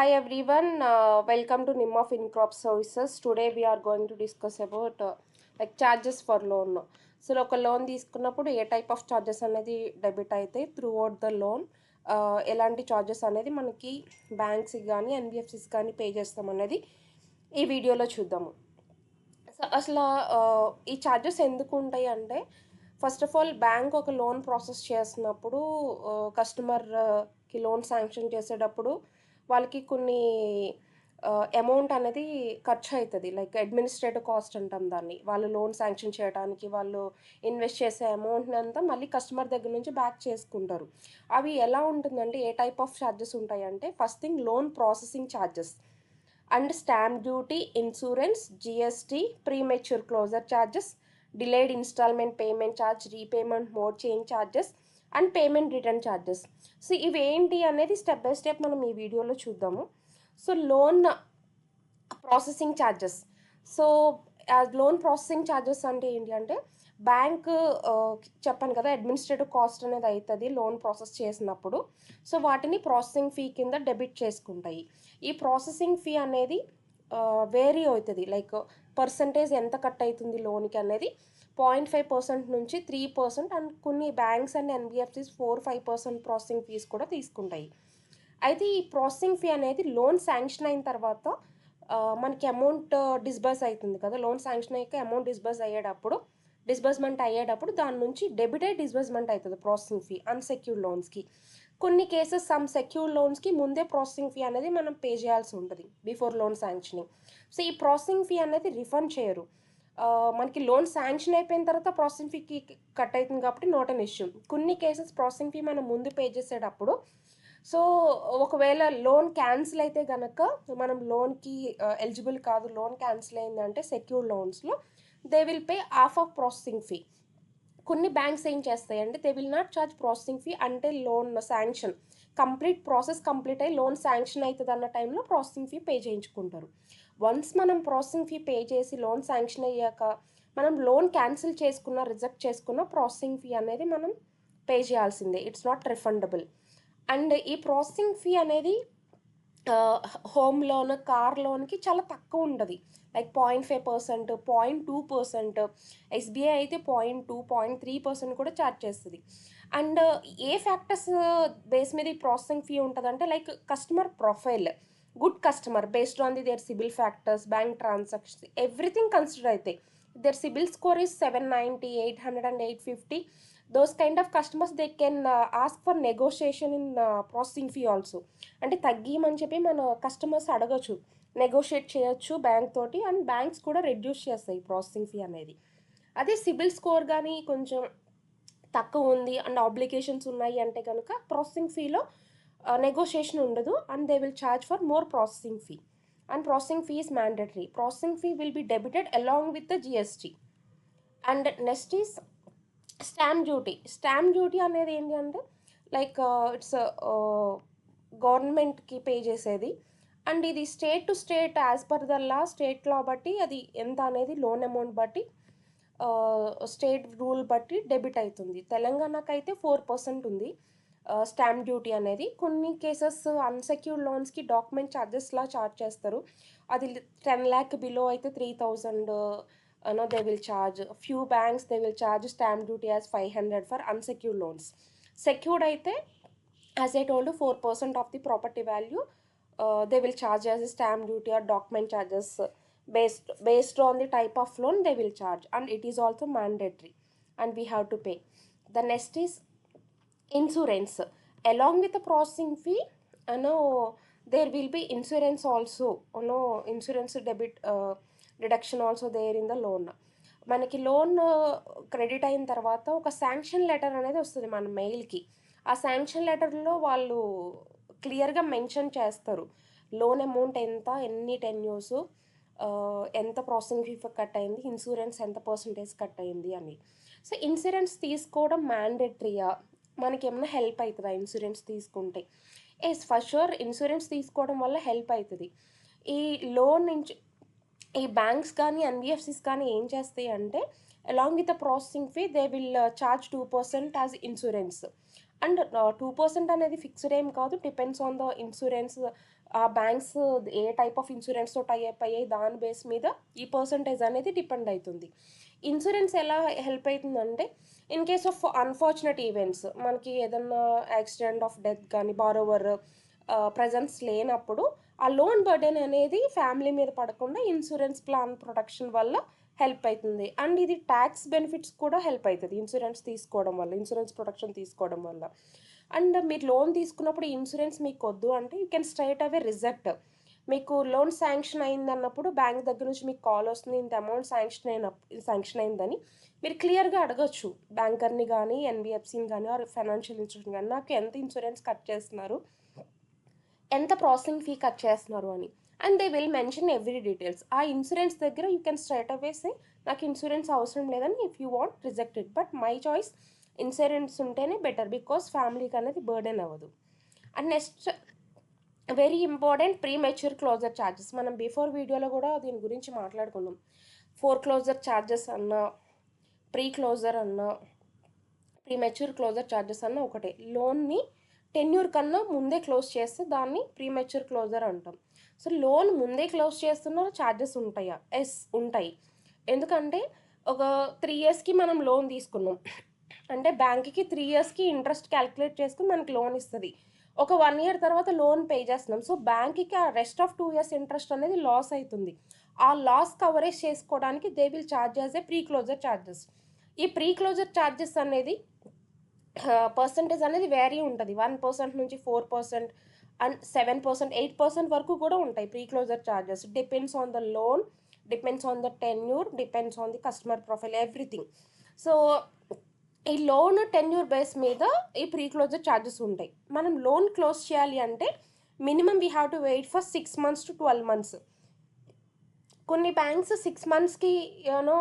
Hi everyone, welcome to NIM of InCrop Services. Today we are going to discuss about like charges for loan. So ఒక loan తీసుకున్నప్పుడు ఏ type of charges అనేది debit అయితే through out the loan ఎలాంటి charges అనేది మనకి బ్యాంక్స్కి కానీ NBFCs కానీ pay చేస్తామనేది ఈ వీడియోలో చూద్దాము. సో అసలు ఈ చార్జెస్ ఎందుకు ఉంటాయి అంటే ఫస్ట్ ఆఫ్ ఆల్ బ్యాంక్ ఒక లోన్ ప్రాసెస్ చేస్తున్నప్పుడు కస్టమర్కి లోన్ శాంక్షన్ చేసేటప్పుడు వాళ్ళకి కొన్ని అమౌంట్ అనేది ఖర్చు అవుతుంది. లైక్ అడ్మినిస్ట్రేటివ్ కాస్ట్ అంటాం దాన్ని. వాళ్ళు లోన్ శాంక్షన్ చేయడానికి వాళ్ళు ఇన్వెస్ట్ చేసే అమౌంట్ని అంతా మళ్ళీ కస్టమర్ దగ్గర నుంచి బ్యాక్ చేసుకుంటారు. అవి ఎలా ఉంటుందంటే ఏ టైప్ ఆఫ్ ఛార్జెస్ ఉంటాయంటే first thing loan processing charges and stamp duty, insurance, GST, premature closure charges, delayed instalment payment charge, repayment mode change charges and payment return charges. So ఇవేంటి అనేది స్టెప్ బై స్టెప్ మనం ఈ వీడియోలో చూద్దాము. So loan processing charges. So loan processing charges అంటే ఏంటి అంటే bank చెప్పాను కదా అడ్మినిస్ట్రేటివ్ కాస్ట్ అనేది అవుతుంది లోన్ ప్రాసెస్ చేసినప్పుడు. సో వాటిని ప్రాసెసింగ్ ఫీ కింద డెబిట్ చేసుకుంటాయి. ఈ ప్రాసెసింగ్ ఫీ అనేది వేరీ అవుతుంది. లైక్ పర్సంటేజ్ ఎంత కట్ అవుతుంది లోన్కి అనేది 0.5% నుంచి 3% అండ్ కొన్ని banks and NBFCs 4-5% processing fees కూడా తీసుకుంటాయి. అయితే ఈ ప్రాసెసింగ్ ఫీ అనేది లోన్ శాంక్షన్ అయిన తర్వాత మనకి అమౌంట్ డిస్బర్స్ అవుతుంది కదా. లోన్ శాంక్షన్ అయ్యాక అమౌంట్ డిస్బర్స్మెంట్ అయ్యేటప్పుడు దాని నుంచి డెబిటెడ్ డిస్బర్స్మెంట్ అవుతుంది ప్రాసెసింగ్ ఫీ అన్సెక్యూర్డ్ లోన్స్కి. కొన్ని కేసెస్ సమ్ సెక్యూర్డ్ లోన్స్కి ముందే ప్రాసెసింగ్ ఫీ అనేది మనం పే చేయాల్సి ఉంటుంది బిఫోర్ లోన్ శాంక్షనింగ్. సో ఈ ప్రాసెసింగ్ ఫీ అనేది రిఫండ్ చేయరు. మనకి లోన్ శాంక్షన్ అయిపోయిన తర్వాత ప్రాసెసింగ్ ఫీకి కట్ అవుతుంది కాబట్టి నాట్ అన్ ఇష్యూ. కొన్ని కేసెస్ ప్రాసెసింగ్ ఫీ మనం ముందు పే చేసేటప్పుడు సో ఒకవేళ లోన్ క్యాన్సిల్ అయితే కనుక మనం లోన్కి ఎలిజిబుల్ కాదు, లోన్ క్యాన్సిల్ అయిందంటే సెక్యూర్డ్ లోన్స్లో they will pay half of processing fee. కొన్ని బ్యాంక్స్ ఏం చేస్తాయంటే they will not charge processing fee అంటే లోన్ శాంక్షన్ ప్రాసెస్ కంప్లీట్ అయ్యి లోన్ శాంక్షన్ అవుతుంది అన్న టైంలో ప్రాసెసింగ్ ఫీ పే చేయించుకుంటారు. వన్స్ మనం ప్రాసెసింగ్ ఫీ పే చేసి లోన్ శాంక్షన్ అయ్యాక మనం లోన్ క్యాన్సిల్ చేసుకున్న రిజెక్ట్ చేసుకున్న ప్రాసెసింగ్ ఫీ అనేది మనం పే చేయాల్సిందే. It's not refundable. అండ్ ఈ ప్రాసెసింగ్ ఫీ అనేది హోమ్ లోన్, కార్ లోన్కి చాలా తక్కువ ఉంటుంది. లైక్ 0.5%, 0.2%, ఎస్బీఐ అయితే 0.2, 0.3% కూడా ఛార్జ్ చేస్తుంది. అండ్ ఏ ఫ్యాక్టర్స్ బేస్ మీద ఈ ప్రాసెసింగ్ ఫీ ఉంటుందంటే like customer profile, good customer based on their CIBIL factors, bank transactions, everything consider అయితే their CIBIL score is 790, 800 and 850. those kind of customers they can ask for negotiation in processing fee also. అంటే తగ్గిమని చెప్పి మన customers అడగచ్చు, negotiate చేయొచ్చు bank తోటి and banks కూడా reduce చేస్తాయి processing fee అనేది. అదే సిబిల్ స్కోర్ కానీ కొంచెం తక్కువ ఉంది అండ్ ఆబ్లిగేషన్స్ ఉన్నాయి అంటే కనుక ప్రాసెసింగ్ ఫీలో నెగోషియేషన్ ఉండదు and they will charge for more processing fee. And processing fee is mandatory. Processing fee will be debited along with the GST. And next is stamp duty అనేది ఏంటి అంటే like it's గవర్నమెంట్కి pay చేసేది and ఇది state to state as per the law, state law బట్టి అది ఎంత అనేది లోన్ అమౌంట్ బట్టి స్టేట్ రూల్ బట్టి డెబిట్ అవుతుంది. తెలంగాణకు అయితే 4% ఉంది స్టాంప్ డ్యూటీ అనేది. కొన్ని కేసెస్ అన్సెక్యూర్డ్ లోన్స్కి డాక్యుమెంట్ ఛార్జెస్లా ఛార్జ్ చేస్తారు. అది 10 lakh బిలో అయితే 3,000 they will charge. Few banks they will charge stamp duty as 500 for unsecured loans. Secured aithe as I told you 4% of the property value they will charge as a stamp duty or document charges based on the type of loan they will charge and it is also mandatory and we have to pay. The next is insurance. Along with the processing fee there will be insurance also, insurance debit deduction also there in the loan. మనకి loan credit అయిన తర్వాత ఒక sanction letter అనేది వస్తుంది మన మెయిల్కి. ఆ sanction లెటర్లో వాళ్ళు క్లియర్గా మెన్షన్ చేస్తారు లోన్ అమౌంట్ ఎంత, ఎన్ని టెన్యూర్స్, ఎంత ప్రాసెసింగ్ ఫీ కట్ అయింది, ఇన్సూరెన్స్ ఎంత పర్సంటేజ్ కట్ అయింది అని. సో ఇన్సూరెన్స్ తీసుకోవడం మ్యాండేటరీయా, మనకి ఏమైనా హెల్ప్ అవుతుందా ఇన్సూరెన్స్ తీసుకుంటే? ఎస్, ఫర్ షూర్ ఇన్సూరెన్స్ తీసుకోవడం వల్ల హెల్ప్ అవుతుంది. ఈ లోన్ నుంచి ఈ బ్యాంక్స్ కానీ ఎన్బిఎఫ్సిస్ కానీ ఏం చేస్తాయి అంటే along with the processing fee they will charge 2% as insurance. And 2% అనేది ఫిక్స్డ్ ఏం కాదు, డిపెండ్స్ ఆన్ ద ఇన్సూరెన్స్ ఆ బ్యాంక్స్ ఏ టైప్ ఆఫ్ ఇన్సూరెన్స్తో టైఅప్ అయ్యాయి దాని బేస్ మీద ఈ పర్సంటేజ్ అనేది డిపెండ్ అవుతుంది. ఇన్సూరెన్స్ ఎలా హెల్ప్ అవుతుందంటే in case of unfortunate events, మనకి ఏదన్నా యాక్సిడెంట్ ఆఫ్ డెత్ కానీ బారోవర్ ప్రజెన్స్ లేనప్పుడు ఆ లోన్ బర్డెన్ అనేది ఫ్యామిలీ మీద పడకుండా ఇన్సూరెన్స్ ప్లాన్ ప్రొటెక్షన్ వల్ల హెల్ప్ అవుతుంది. అండ్ ఇది ట్యాక్స్ బెనిఫిట్స్ కూడా హెల్ప్ అవుతుంది ఇన్సూరెన్స్ తీసుకోవడం వల్ల, ఇన్సూరెన్స్ ప్రొటెక్షన్ తీసుకోవడం వల్ల. అండ్ మీరు లోన్ తీసుకున్నప్పుడు ఇన్సూరెన్స్ మీకు వద్దు అంటే you can straight away reject. మీకు లోన్ శాంక్షన్ అయింది అన్నప్పుడు బ్యాంక్ దగ్గర నుంచి మీకు కాల్ వస్తుంది, ఇంత అమౌంట్ శాంక్షన్ అయిందని మీరు క్లియర్గా అడగచ్చు బ్యాంకర్ని కానీ ఎన్బిఎఫ్సిని కానీ ఆర్ ఫైనాన్షియల్ ఇన్స్టిట్యూషన్ కానీ, నాకు ఎంత ఇన్సూరెన్స్ కట్ చేస్తున్నారు, ఎంత ప్రాసెసింగ్ ఫీ కట్ చేస్తున్నారు అని. And they will mention every details. ఆ ఇన్సూరెన్స్ దగ్గర you can straight away say నాకు ఇన్సూరెన్స్ అవసరం లేదని, if you want reject it. But my choice insurance ఉంటేనే బెటర్, బికాస్ ఫ్యామిలీకి అనేది బర్డెన్ అవ్వదు. And next very important, premature closure charges. మనం బిఫోర్ వీడియోలో కూడా దీని గురించి మాట్లాడుకున్నాం. ఫోర్ క్లోజర్ ఛార్జెస్ అన్నా, ప్రీ క్లోజర్ అన్నా, ప్రీ మెచ్యూర్ క్లోజర్ ఛార్జెస్ అన్న ఒకటే. లోన్ని టెన్యూర్ కన్నా ముందే క్లోజ్ చేస్తే దాన్ని ప్రీ మెచ్యూర్ క్లోజర్ అంటాం. సో లోన్ ముందే క్లోజ్ చేస్తున్న ఛార్జెస్ ఉంటాయా? ఎస్, ఉంటాయి. ఎందుకంటే ఒక 3 yearsకి మనం లోన్ తీసుకున్నాం అంటే బ్యాంక్కి 3 yearsకి ఇంట్రెస్ట్ క్యాలిక్యులేట్ చేసుకుని మనకి లోన్ ఇస్తుంది. ఒక 1 year తర్వాత లోన్ పే చేస్తున్నాం. సో బ్యాంక్కి ఆ రెస్ట్ ఆఫ్ 2 years ఇంట్రెస్ట్ అనేది లాస్ అవుతుంది. ఆ లాస్ కవరేజ్ చేసుకోవడానికి they will charge as a pre closure charges. ఈ ప్రీ క్లోజర్ ఛార్జెస్ అనేది పర్సంటేజ్ అనేది వేరీ ఉంటుంది. 1% నుంచి 4% అండ్ 7%, 8% వరకు కూడా ఉంటాయి pre closure charges. Depends on the loan, depends on the tenure, depends on the customer profile, everything. So ఈ loan tenure base మీద ఈ ప్రీ క్లోజర్ ఛార్జెస్ ఉంటాయి. మనం లోన్ క్లోజ్ చేయాలి అంటే minimum we have to wait for 6 months to 12 months. కొన్ని banks 6 monthsకి you know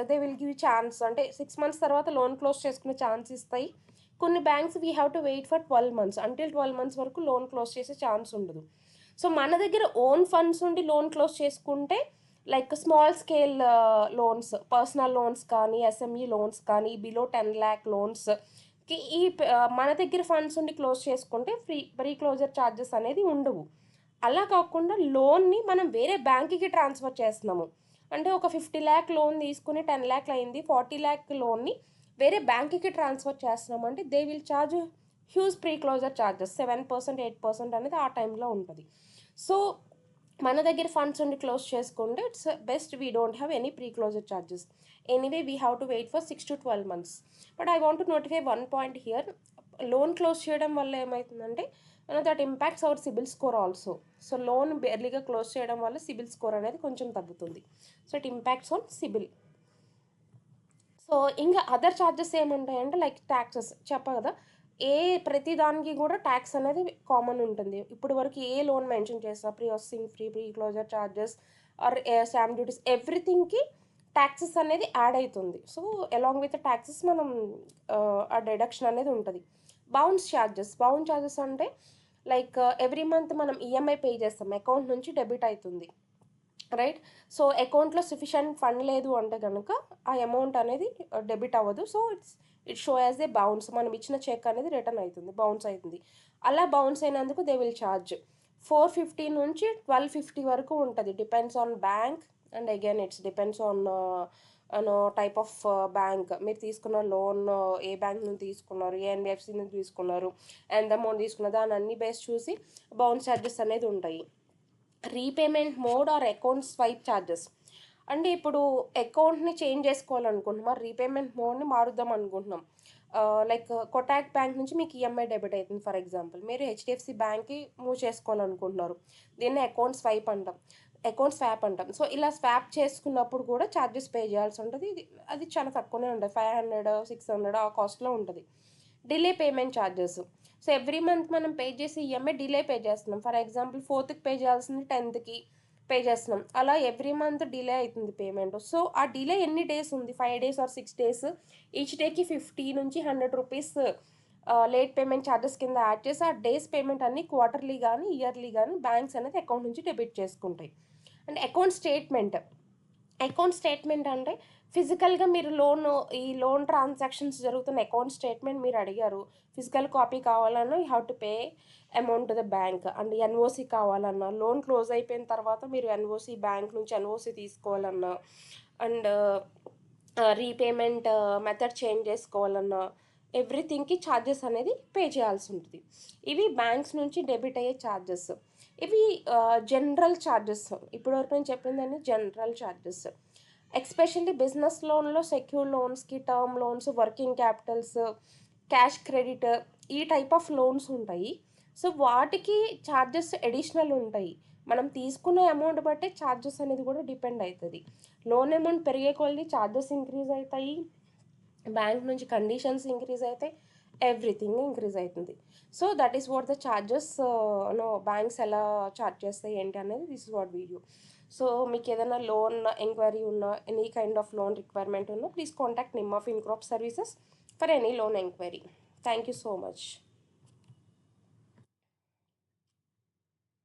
they will give chance, అంటే 6 months తర్వాత లోన్ క్లోజ్ చేసుకునే ఛాన్స్ ఇస్తాయి. కొన్ని banks we have to wait for 12 months, until 12 months వరకు లోన్ క్లోజ్ చేసే ఛాన్స్ ఉండదు. సో మన దగ్గర ఓన్ ఫండ్స్ ఉండి లోన్ క్లోజ్ చేసుకుంటే like small scale loans, personal loans కానీ ఎస్ఎంఈ లోన్స్ కానీ బిలో 10 lakh లోన్స్కి ఈ మన దగ్గర ఫండ్స్ ఉండి క్లోజ్ చేసుకుంటే ప్రీ క్లోజర్ ఛార్జెస్ అనేది ఉండవు. అలా కాకుండా లోన్ని మనం వేరే బ్యాంక్కి ట్రాన్స్ఫర్ చేస్తున్నాము అంటే ఒక 50 lakh లోన్ తీసుకుని 10 lakh అయింది, 40 lakh లోన్ని వేరే బ్యాంక్కి ట్రాన్స్ఫర్ చేస్తున్నాము అంటే they will charge huge pre closure charges 7%, 8% అనేది ఆ టైంలో ఉంటుంది. సో మన దగ్గర ఫండ్స్ ఉండి క్లోజ్ చేసుకుంటే it's best, we don't have any pre closure charges. Anyway we have to wait for 6 to 12 months. But I want to notify one point here. Loan close చేయడం వల్ల ఏమవుతుందంటే that impacts our CIBIL score also. So loan ఎర్లీగా close చేయడం వల్ల CIBIL score అనేది కొంచెం తగ్గుతుంది. So it impacts on CIBIL. So ఇంకా అదర్ ఛార్జెస్ ఏముంటాయంటే లైక్ ట్యాక్సెస్ చెప్పా కదా, ప్రతి దానికి కూడా ట్యాక్స్ అనేది కామన్ ఉంటుంది. ఇప్పుడు వరకు ఏ లోన్ మెన్షన్ చేసినా processing fee, pre closure charges or stamp duties, ఎవ్రీథింగ్కి ట్యాక్సెస్ అనేది యాడ్ అవుతుంది. సో అలాంగ్ విత్ ట్యాక్సెస్ మనం ఆ డిడక్షన్ అనేది ఉంటుంది. బౌన్స్ ఛార్జెస్ అంటే లైక్ ఎవ్రీ మంత్ మనం ఈఎంఐ పే చేస్తాం, అకౌంట్ నుంచి డెబిట్ అవుతుంది, రైట్? సో అకౌంట్లో సఫిషియంట్ ఫండ్ లేదు అంటే కనుక ఆ అమౌంట్ అనేది డెబిట్ అవ్వదు. So it show as a bounce, మనం ఇచ్చిన చెక్ అనేది రిటర్న్ అవుతుంది, బౌన్స్ అవుతుంది. అలా బౌన్స్ అయినందుకు దే విల్ ఛార్జ్ 450 నుంచి 1250 వరకు ఉంటుంది, depends on bank. And again it's depends on type of bank. మీరు తీసుకున్న లోన్ ఏ బ్యాంక్ నుంచి తీసుకున్నారు, ఏ ఎన్బిఎఫ్సి నుంచి తీసుకున్నారు, ఎంత అమౌంట్ తీసుకున్నారు, దాని అన్ని బేస్ చూసి బౌన్స్ ఛార్జెస్ అనేది ఉంటాయి. Repayment mode are account swipe charges అంటే ఇప్పుడు అకౌంట్ని చేంజ్ చేసుకోవాలనుకుంటున్నాం, రీపేమెంట్ మోడ్ని మారుద్దాం అనుకుంటున్నాం. లైక్ కొటాక్ బ్యాంక్ నుంచి మీకు ఈఎంఐ డెబిట్ అవుతుంది ఫర్ ఎగ్జాంపుల్, మీరు హెచ్డిఎఫ్సి బ్యాంక్కి మూవ్ చేసుకోవాలనుకుంటున్నారు, దీన్ని అకౌంట్ స్వైప్ అంటాం. సో ఇలా స్వాప్ చేసుకున్నప్పుడు కూడా ఛార్జెస్ పే చేయాల్సి ఉంటుంది. అది చాలా తక్కువనే ఉంటుంది, 500, 600 ఆ కాస్ట్లో ఉంటుంది. Delay payment charges, so every month మనం పే చేసి ఈఎంఐ డిలే పే చేస్తున్నాం. ఫర్ ఎగ్జాంపుల్ 4th పే చేయాల్సింది 10th పే చేస్తున్నాం, అలా ఎవ్రీ మంత్ డిలే అవుతుంది పేమెంట్. సో ఆ డిలే ఎన్ని డేస్ ఉంది, 5 days ఆర్ 6 days, ఈచ్ డేకి 50 నుంచి 100 రూపీస్ లేట్ పేమెంట్ ఛార్జెస్ కింద యాడ్ చేసి ఆ డేస్ పేమెంట్ అన్ని క్వార్టర్లీ కానీ ఇయర్లీ కానీ బ్యాంక్స్ అనేది అకౌంట్ నుంచి డెబిట్ చేసుకుంటాయి. And account statement, account statement అంటే ఫిజికల్గా మీరు ఈ లోన్ ట్రాన్సాక్షన్స్ జరుగుతున్న అకౌంట్ స్టేట్మెంట్ మీరు అడిగారు. ఫిజికల్ కాపీ కావాలన్నా you have to pay amount to the bank. And NOC కావాలన్నా, లోన్ క్లోజ్ అయిపోయిన తర్వాత మీరు ఎన్ఓసి బ్యాంక్ నుంచి ఎన్ఓసి తీసుకోవాలన్నా, అండ్ రీపేమెంట్ మెథడ్ చేంజ్ చేసుకోవాలన్నా ఎవ్రీథింగ్కి ఛార్జెస్ అనేది పే చేయాల్సి ఉంటుంది. ఇవి బ్యాంక్స్ నుంచి డెబిట్ అయ్యే ఛార్జెస్. ఇవి జనరల్ ఛార్జెస్. ఇప్పటివరకు నేను చెప్పిందని జనరల్ ఛార్జెస్. ఎస్పెషల్లీ బిజినెస్ లోన్లో సెక్యూర్ లోన్స్కి, term loans, working capitals, cash credit, ఈ టైప్ ఆఫ్ లోన్స్ ఉంటాయి. సో వాటికి ఛార్జెస్ అడిషనల్ ఉంటాయి. మనం తీసుకునే అమౌంట్ బట్టే ఛార్జెస్ అనేది కూడా డిపెండ్ అవుతుంది. లోన్ అమౌంట్ పెరిగే కొద్దీ ఛార్జెస్ ఇంక్రీజ్ అవుతాయి, బ్యాంక్ నుంచి కండిషన్స్ ఇంక్రీజ్ అవుతాయి, ఎవ్రీథింగ్ ఇంక్రీజ్ అవుతుంది. So that is what the charges banks ఎలా ఛార్జ్ చేస్తాయి ఏంటి అనేది this is what video. So మీకు ఏదైనా లోన్ ఎంక్వైరీ ఉన్నా, any kind of loan requirement ఉన్నా, please contact Nimma Fincrop services for any loan enquiry. Thank you so much.